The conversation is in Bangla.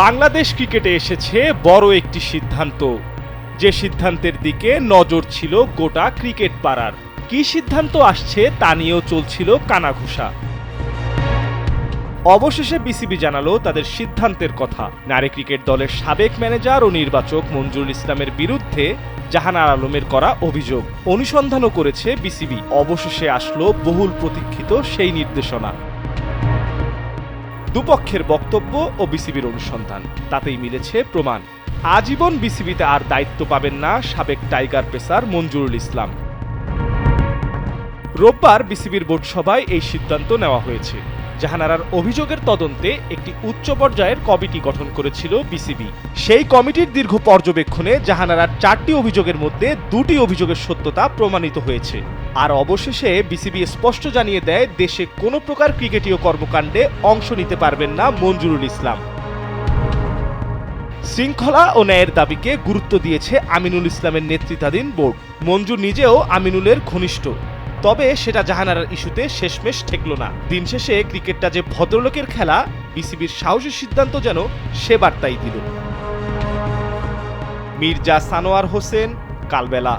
বাংলাদেশ ক্রিকেটে এসেছে বড় একটি সিদ্ধান্ত, যে সিদ্ধান্তের দিকে নজর ছিল গোটা ক্রিকেট পাড়ার। কি সিদ্ধান্ত আসছে তা নিয়েও চলছিল কানাঘুষা। অবশেষে বিসিবি জানালো তাদের সিদ্ধান্তের কথা। নারী ক্রিকেট দলের সাবেক ম্যানেজার ও নির্বাচক মঞ্জুরুল ইসলামের বিরুদ্ধে জাহানারা আলমের করা অভিযোগ অনুসন্ধানও করেছে বিসিবি। অবশেষে আসলো বহুল প্রতীক্ষিত সেই নির্দেশনা। দুপক্ষের বক্তব্য ও বিসিবির অনুসন্ধান, তাতেই মিলেছে প্রমাণ। আজীবন বিসিবিতে আর দায়িত্ব পাবেন না সাবেক টাইগার পেসার মঞ্জুরুল ইসলাম। রোববার বিসিবির বোর্ড সভায় এই সিদ্ধান্ত নেওয়া হয়েছে। জাহানারার অভিযোগের তদন্তে একটি উচ্চ পর্যায়ের কমিটি গঠন করেছিল বিসিবি। সেই কমিটির দীর্ঘ পর্যবেক্ষণে জাহানারার 4টি অভিযোগের মধ্যে 2টি অভিযোগের সত্যতা প্রমাণিত হয়েছে। আর অবশেষে বিসিবি স্পষ্ট জানিয়ে দেয় দেশে কোনো প্রকার ক্রিকেটীয় কর্মকাণ্ডে অংশ নিতে পারবেন না মঞ্জুরুল ইসলাম। শৃঙ্খলা ও ন্যায়ের দাবিকে গুরুত্ব দিয়েছে আমিনুল ইসলামের নেতৃত্বাধীন বোর্ড। মঞ্জুর নিজেও আমিনুলের ঘনিষ্ঠ, তবে সেটা জাহানারার ইস্যুতে শেষমেশ ঠেকল না। দিন শেষে ক্রিকেটটা যে ভদ্রলোকের খেলা, বিসিবির সাহসী সিদ্ধান্ত যেন সে বার্তাই দিল। মির্জা সানোয়ার হোসেন, কালবেলা।